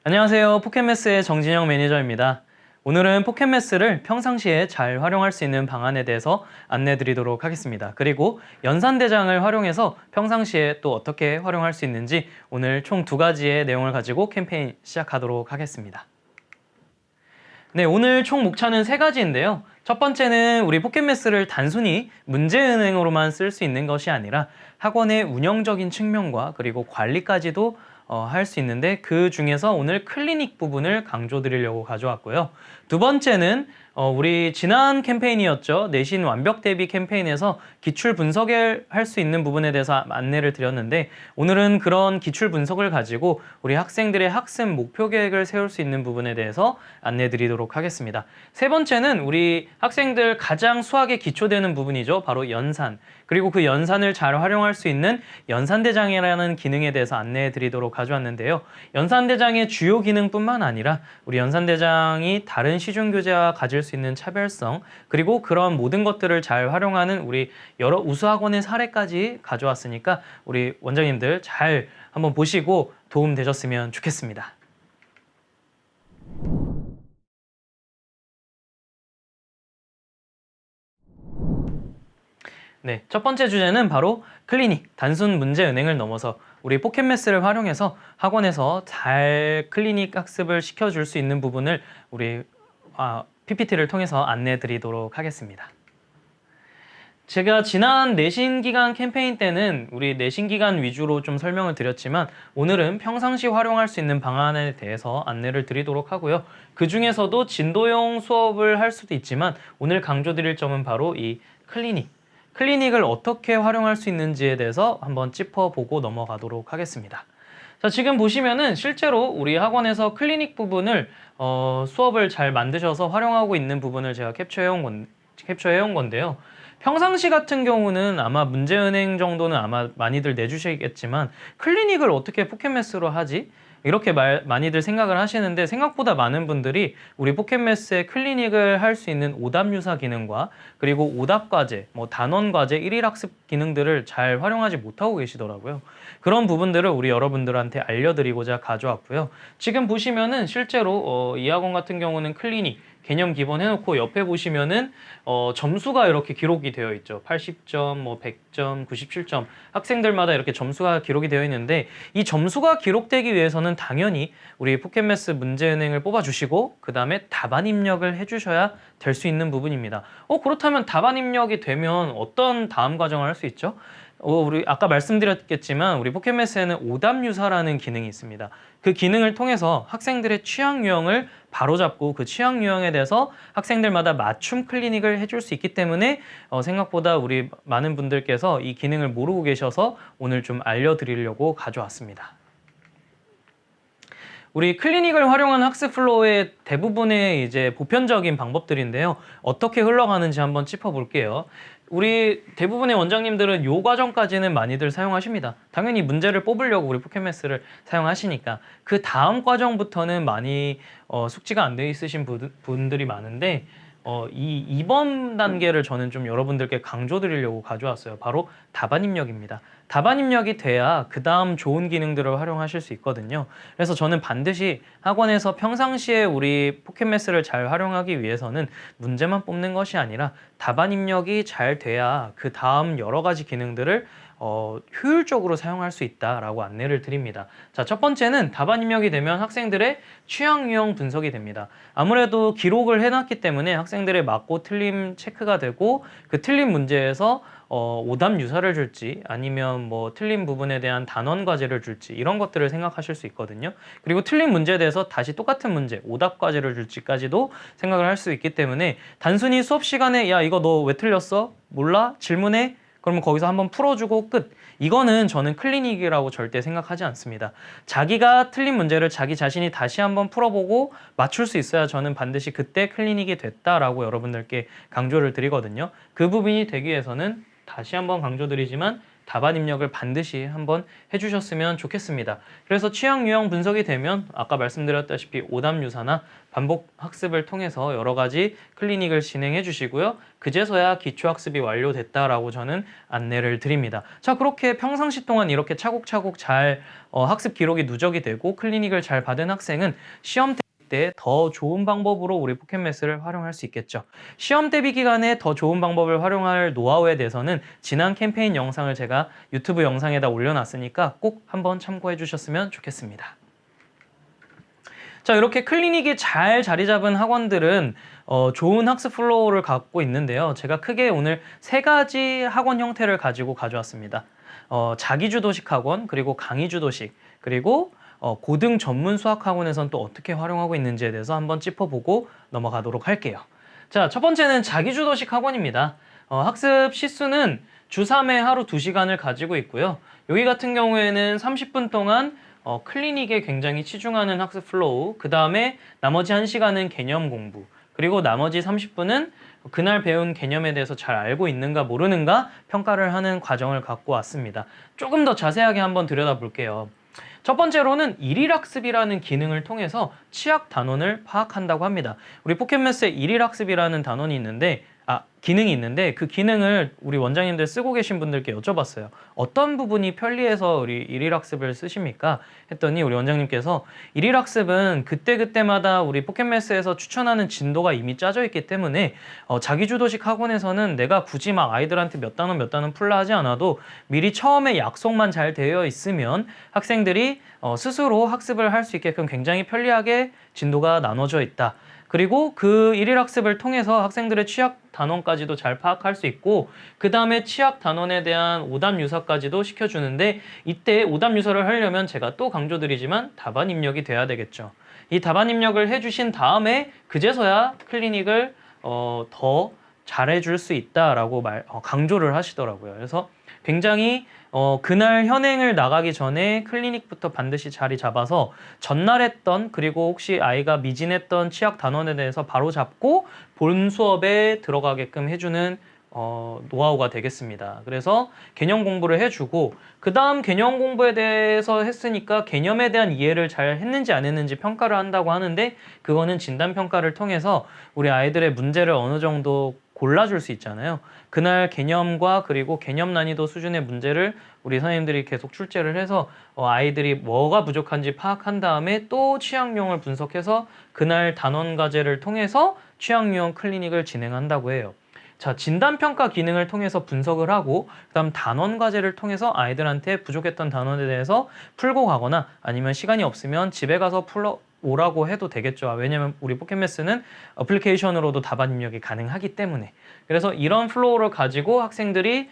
안녕하세요. 포켓메스의 정진영 매니저입니다. 오늘은 포켓메스를 평상시에 잘 활용할 수 있는 방안에 대해서 안내 드리도록 하겠습니다. 그리고 연산대장을 활용해서 평상시에 또 어떻게 활용할 수 있는지 오늘 총 2가지의 내용을 가지고 캠페인 시작하도록 하겠습니다. 네, 오늘 총 목차는 3가지인데요. 첫 번째는 우리 포켓메스를 단순히 문제은행으로만 쓸 수 있는 것이 아니라 학원의 운영적인 측면과 그리고 관리까지도 할 수 있는데 그 중에서 오늘 클리닉 부분을 강조드리려고 가져왔고요. 두 번째는 우리 지난 캠페인이었죠. 내신 완벽 대비 캠페인에서 기출 분석을 할 수 있는 부분에 대해서 안내를 드렸는데 오늘은 그런 기출 분석을 가지고 우리 학생들의 학습 목표 계획을 세울 수 있는 부분에 대해서 안내 드리도록 하겠습니다. 세 번째는 우리 학생들 가장 수학에 기초되는 부분이죠. 바로 연산. 그리고 그 연산을 잘 활용할 수 있는 연산대장이라는 기능에 대해서 안내해 드리도록 가져왔는데요. 연산대장의 주요 기능뿐만 아니라 우리 연산대장이 다른 시중교재와 가질 수 있는 차별성 그리고 그런 모든 것들을 잘 활용하는 우리 여러 우수학원의 사례까지 가져왔으니까 우리 원장님들 잘 한번 보시고 도움 되셨으면 좋겠습니다. 네, 첫 번째 주제는 바로 클리닉, 단순 문제 은행을 넘어서 우리 포켓메스를 활용해서 학원에서 잘 클리닉 학습을 시켜줄 수 있는 부분을 우리 PPT를 통해서 안내 드리도록 하겠습니다. 제가 지난 내신 기간 캠페인 때는 우리 내신 기간 위주로 좀 설명을 드렸지만 오늘은 평상시 활용할 수 있는 방안에 대해서 안내를 드리도록 하고요. 그 중에서도 진도용 수업을 할 수도 있지만 오늘 강조드릴 점은 바로 이 클리닉을 어떻게 활용할 수 있는지에 대해서 한번 짚어보고 넘어가도록 하겠습니다. 자, 지금 보시면은 실제로 우리 학원에서 클리닉 부분을 수업을 잘 만드셔서 활용하고 있는 부분을 제가 캡처해온 건데요. 평상시 같은 경우는 아마 문제은행 정도는 아마 많이들 내주시겠지만 클리닉을 어떻게 포켓메스로 하지? 이렇게 많이들 생각을 하시는데 생각보다 많은 분들이 우리 포켓메스의 클리닉을 할 수 있는 오답유사 기능과 그리고 오답과제, 단원과제 1일 학습 기능들을 잘 활용하지 못하고 계시더라고요. 그런 부분들을 우리 여러분들한테 알려드리고자 가져왔고요. 지금 보시면은 실제로 이 학원 같은 경우는 클리닉 개념 기본 해놓고 옆에 보시면은 점수가 이렇게 기록이 되어 있죠. 80점, 100점, 97점 학생들마다 이렇게 점수가 기록이 되어 있는데 이 점수가 기록되기 위해서는 당연히 우리 포켓메스 문제은행을 뽑아주시고 그 다음에 답안 입력을 해주셔야 될 수 있는 부분입니다. 그렇다면 답안 입력이 되면 어떤 다음 과정을 할 수 있죠? 우리 아까 말씀드렸겠지만 우리 포켓메스에는 오답유사라는 기능이 있습니다. 그 기능을 통해서 학생들의 취향 유형을 바로잡고 그 취향 유형에 대해서 학생들마다 맞춤 클리닉을 해줄 수 있기 때문에 생각보다 우리 많은 분들께서 이 기능을 모르고 계셔서 오늘 좀 알려드리려고 가져왔습니다. 우리 클리닉을 활용한 학습 플로우의 대부분의 이제 보편적인 방법들인데요. 어떻게 흘러가는지 한번 짚어볼게요. 우리 대부분의 원장님들은 요 과정까지는 많이들 사용하십니다. 당연히 문제를 뽑으려고 우리 포켓메스를 사용하시니까 그 다음 과정부터는 많이 숙지가 안 돼 있으신 분들이 많은데 이 2번 단계를 저는 좀 여러분들께 강조드리려고 가져왔어요. 바로 답안 입력입니다. 답안 입력이 돼야 그 다음 좋은 기능들을 활용하실 수 있거든요. 그래서 저는 반드시 학원에서 평상시에 우리 포켓메스를 잘 활용하기 위해서는 문제만 뽑는 것이 아니라 답안 입력이 잘 돼야 그 다음 여러 가지 기능들을 효율적으로 사용할 수 있다라고 안내를 드립니다. 자, 첫 번째는 답안 입력이 되면 학생들의 취향 유형 분석이 됩니다. 아무래도 기록을 해놨기 때문에 학생들의 맞고 틀림 체크가 되고 그 틀린 문제에서 오답 유사를 줄지 아니면 틀린 부분에 대한 단원 과제를 줄지 이런 것들을 생각하실 수 있거든요. 그리고 틀린 문제에 대해서 다시 똑같은 문제 오답 과제를 줄지까지도 생각을 할 수 있기 때문에 단순히 수업 시간에 야 이거 너 왜 틀렸어? 몰라? 질문해? 그러면 거기서 한번 풀어주고 끝. 이거는 저는 클리닉이라고 절대 생각하지 않습니다. 자기가 틀린 문제를 자기 자신이 다시 한번 풀어보고 맞출 수 있어야 저는 반드시 그때 클리닉이 됐다라고 여러분들께 강조를 드리거든요. 그 부분이 되기 위해서는 다시 한번 강조드리지만 답안 입력을 반드시 한번 해주셨으면 좋겠습니다. 그래서 취약 유형 분석이 되면 아까 말씀드렸다시피 오답 유사나 반복 학습을 통해서 여러 가지 클리닉을 진행해 주시고요. 그제서야 기초 학습이 완료됐다라고 저는 안내를 드립니다. 자, 그렇게 평상시 동안 이렇게 차곡차곡 잘 학습 기록이 누적이 되고 클리닉을 잘 받은 학생은 시험 때 더 좋은 방법으로 우리 포켓매스를 활용할 수 있겠죠. 시험 대비 기간에 더 좋은 방법을 활용할 노하우에 대해서는 지난 캠페인 영상을 제가 유튜브 영상에다 올려놨으니까 꼭 한번 참고해 주셨으면 좋겠습니다. 자, 이렇게 클리닉이 잘 자리 잡은 학원들은 좋은 학습 플로우를 갖고 있는데요. 제가 크게 오늘 3가지 학원 형태를 가지고 가져왔습니다. 자기주도식 학원, 그리고 강의주도식, 그리고 고등 전문 수학 학원에선 또 어떻게 활용하고 있는지에 대해서 한번 짚어보고 넘어가도록 할게요. 자, 첫 번째는 자기주도식 학원입니다. 학습 시수는 주 3회 하루 2시간을 가지고 있고요. 여기 같은 경우에는 30분 동안 클리닉에 굉장히 치중하는 학습 플로우, 그 다음에 나머지 1시간은 개념 공부, 그리고 나머지 30분은 그날 배운 개념에 대해서 잘 알고 있는가 모르는가 평가를 하는 과정을 갖고 왔습니다. 조금 더 자세하게 한번 들여다볼게요. 첫 번째로는 일일학습이라는 기능을 통해서 취약 단원을 파악한다고 합니다. 우리 포켓매스에 일일학습이라는 단원이 있는데 기능이 있는데 그 기능을 우리 원장님들 쓰고 계신 분들께 여쭤봤어요. 어떤 부분이 편리해서 우리 일일학습을 쓰십니까? 했더니 우리 원장님께서 일일학습은 그때그때마다 우리 포켓매스에서 추천하는 진도가 이미 짜져 있기 때문에 자기주도식 학원에서는 내가 굳이 막 아이들한테 몇 단원 풀라 하지 않아도 미리 처음에 약속만 잘 되어 있으면 학생들이 스스로 학습을 할 수 있게끔 굉장히 편리하게 진도가 나눠져 있다. 그리고 그 일일학습을 통해서 학생들의 취약 단원까지도 잘 파악할 수 있고 그 다음에 취약 단원에 대한 오답 유사까지도 시켜주는데 이때 오답 유사를 하려면 제가 또 강조드리지만 답안 입력이 돼야 되겠죠. 이 답안 입력을 해주신 다음에 그제서야 클리닉을 더 잘해줄 수 있다라고 강조를 하시더라고요. 그래서 굉장히 그날 현행을 나가기 전에 클리닉부터 반드시 자리 잡아서 전날 했던 그리고 혹시 아이가 미진했던 취약 단원에 대해서 바로 잡고 본 수업에 들어가게끔 해주는 노하우가 되겠습니다. 그래서 개념 공부를 해주고 그 다음 개념 공부에 대해서 했으니까 개념에 대한 이해를 잘 했는지 안 했는지 평가를 한다고 하는데 그거는 진단평가를 통해서 우리 아이들의 문제를 어느 정도 골라줄 수 있잖아요. 그날 개념과 그리고 개념 난이도 수준의 문제를 우리 선생님들이 계속 출제를 해서 아이들이 뭐가 부족한지 파악한 다음에 또 취약용을 분석해서 그날 단원 과제를 통해서 취약용 클리닉을 진행한다고 해요. 자, 진단평가 기능을 통해서 분석을 하고 그다음 단원 과제를 통해서 아이들한테 부족했던 단원에 대해서 풀고 가거나 아니면 시간이 없으면 집에 가서 오라고 해도 되겠죠. 왜냐면 우리 포켓매스는 어플리케이션으로도 답안 입력이 가능하기 때문에. 그래서 이런 플로우를 가지고 학생들이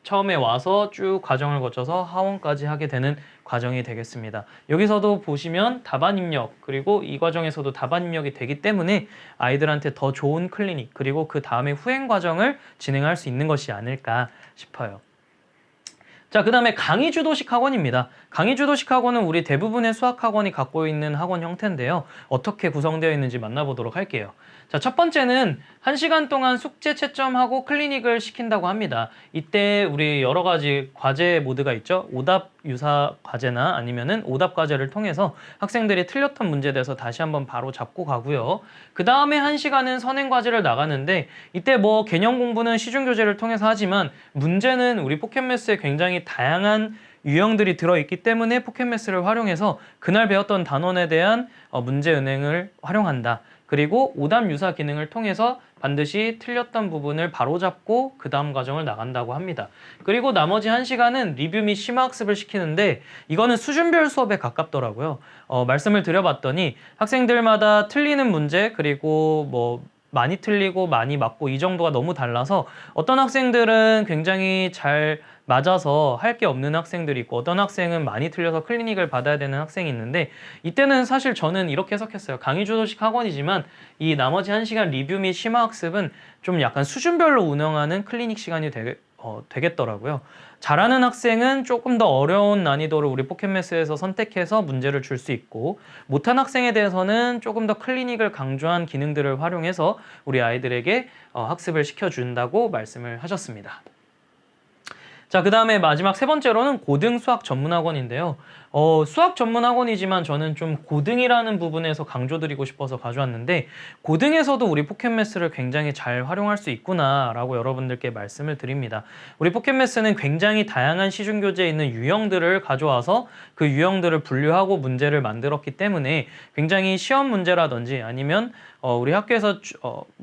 처음에 와서 쭉 과정을 거쳐서 하원까지 하게 되는 과정이 되겠습니다. 여기서도 보시면 답안 입력 그리고 이 과정에서도 답안 입력이 되기 때문에 아이들한테 더 좋은 클리닉 그리고 그 다음에 후행 과정을 진행할 수 있는 것이 아닐까 싶어요. 자, 그 다음에 강의주도식 학원입니다. 강의주도식 학원은 우리 대부분의 수학학원이 갖고 있는 학원 형태인데요. 어떻게 구성되어 있는지 만나보도록 할게요. 자, 첫 번째는 1시간 동안 숙제 채점하고 클리닉을 시킨다고 합니다. 이때 우리 여러 가지 과제 모드가 있죠. 오답 유사 과제나 아니면은 오답 과제를 통해서 학생들이 틀렸던 문제에 대해서 다시 한번 바로 잡고 가고요. 그 다음에 1시간은 선행 과제를 나가는데 이때 뭐 개념 공부는 시중 교재를 통해서 하지만 문제는 우리 포켓매스에 굉장히 다양한 유형들이 들어있기 때문에 포켓매스를 활용해서 그날 배웠던 단원에 대한 문제 은행을 활용한다. 그리고 오답 유사 기능을 통해서 반드시 틀렸던 부분을 바로잡고 그 다음 과정을 나간다고 합니다. 그리고 나머지 1시간은 리뷰 및 심화학습을 시키는데 이거는 수준별 수업에 가깝더라고요. 말씀을 드려봤더니 학생들마다 틀리는 문제 그리고 뭐 많이 틀리고 많이 맞고 이 정도가 너무 달라서 어떤 학생들은 굉장히 잘 맞아서 할 게 없는 학생들이 있고 어떤 학생은 많이 틀려서 클리닉을 받아야 되는 학생이 있는데 이때는 사실 저는 이렇게 해석했어요. 강의주도식 학원이지만 이 나머지 1시간 리뷰 및 심화학습은 좀 약간 수준별로 운영하는 클리닉 시간이 되겠더라고요. 잘하는 학생은 조금 더 어려운 난이도를 우리 포켓매스에서 선택해서 문제를 줄 수 있고 못한 학생에 대해서는 조금 더 클리닉을 강조한 기능들을 활용해서 우리 아이들에게 학습을 시켜준다고 말씀을 하셨습니다. 자, 그 다음에 마지막 세 번째로는 고등 수학 전문 학원인데요. 수학 전문 학원이지만 저는 좀 고등이라는 부분에서 강조드리고 싶어서 가져왔는데, 고등에서도 우리 포켓매스를 굉장히 잘 활용할 수 있구나라고 여러분들께 말씀을 드립니다. 우리 포켓매스는 굉장히 다양한 시중교재에 있는 유형들을 가져와서 그 유형들을 분류하고 문제를 만들었기 때문에 굉장히 시험 문제라든지 아니면 우리 학교에서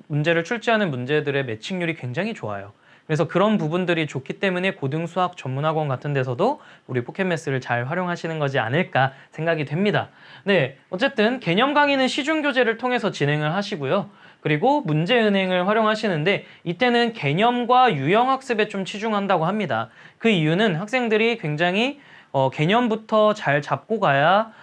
문제를 출제하는 문제들의 매칭률이 굉장히 좋아요. 그래서 그런 부분들이 좋기 때문에 고등 수학 전문학원 같은 데서도 우리 포켓매스를 잘 활용하시는 거지 않을까 생각이 됩니다. 네, 어쨌든 개념 강의는 시중교재를 통해서 진행을 하시고요. 그리고 문제은행을 활용하시는데 이때는 개념과 유형학습에 좀 치중한다고 합니다. 그 이유는 학생들이 굉장히 개념부터 잘 잡고 가야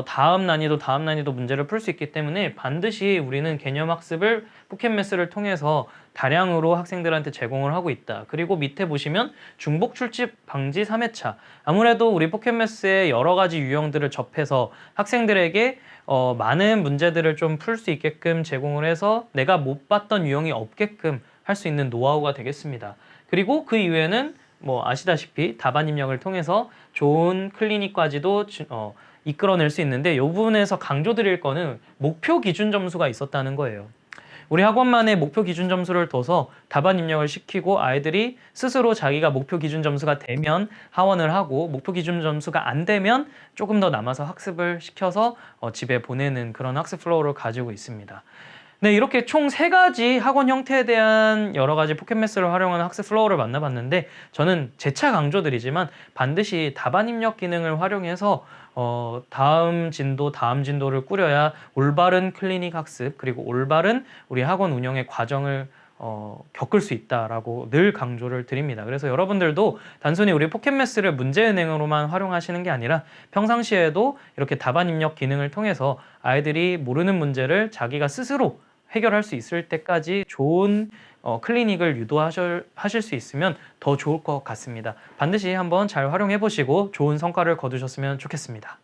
다음 난이도 문제를 풀 수 있기 때문에 반드시 우리는 개념 학습을 포켓매스를 통해서 다량으로 학생들한테 제공을 하고 있다. 그리고 밑에 보시면 중복 출집 방지 3회차. 아무래도 우리 포켓매스의 여러 가지 유형들을 접해서 학생들에게 많은 문제들을 좀 풀 수 있게끔 제공을 해서 내가 못 봤던 유형이 없게끔 할 수 있는 노하우가 되겠습니다. 그리고 그 이후에는 뭐 아시다시피 답안 입력을 통해서 좋은 클리닉까지도 이끌어낼 수 있는데, 이 부분에서 강조드릴 거는 목표 기준 점수가 있었다는 거예요. 우리 학원만의 목표 기준 점수를 둬서 답안 입력을 시키고 아이들이 스스로 자기가 목표 기준 점수가 되면 하원을 하고, 목표 기준 점수가 안 되면 조금 더 남아서 학습을 시켜서 집에 보내는 그런 학습 플로우를 가지고 있습니다. 네, 이렇게 총 3가지 학원 형태에 대한 여러 가지 포켓매스를 활용하는 학습 플로우를 만나봤는데, 저는 재차 강조드리지만 반드시 답안 입력 기능을 활용해서 다음 진도를 꾸려야 올바른 클리닉 학습, 그리고 올바른 우리 학원 운영의 과정을 겪을 수 있다라고 늘 강조를 드립니다. 그래서 여러분들도 단순히 우리 포켓매스를 문제은행으로만 활용하시는 게 아니라 평상시에도 이렇게 답안 입력 기능을 통해서 아이들이 모르는 문제를 자기가 스스로 해결할 수 있을 때까지 좋은 클리닉을 유도하실 수 있으면 더 좋을 것 같습니다. 반드시 한번 잘 활용해 보시고 좋은 성과를 거두셨으면 좋겠습니다.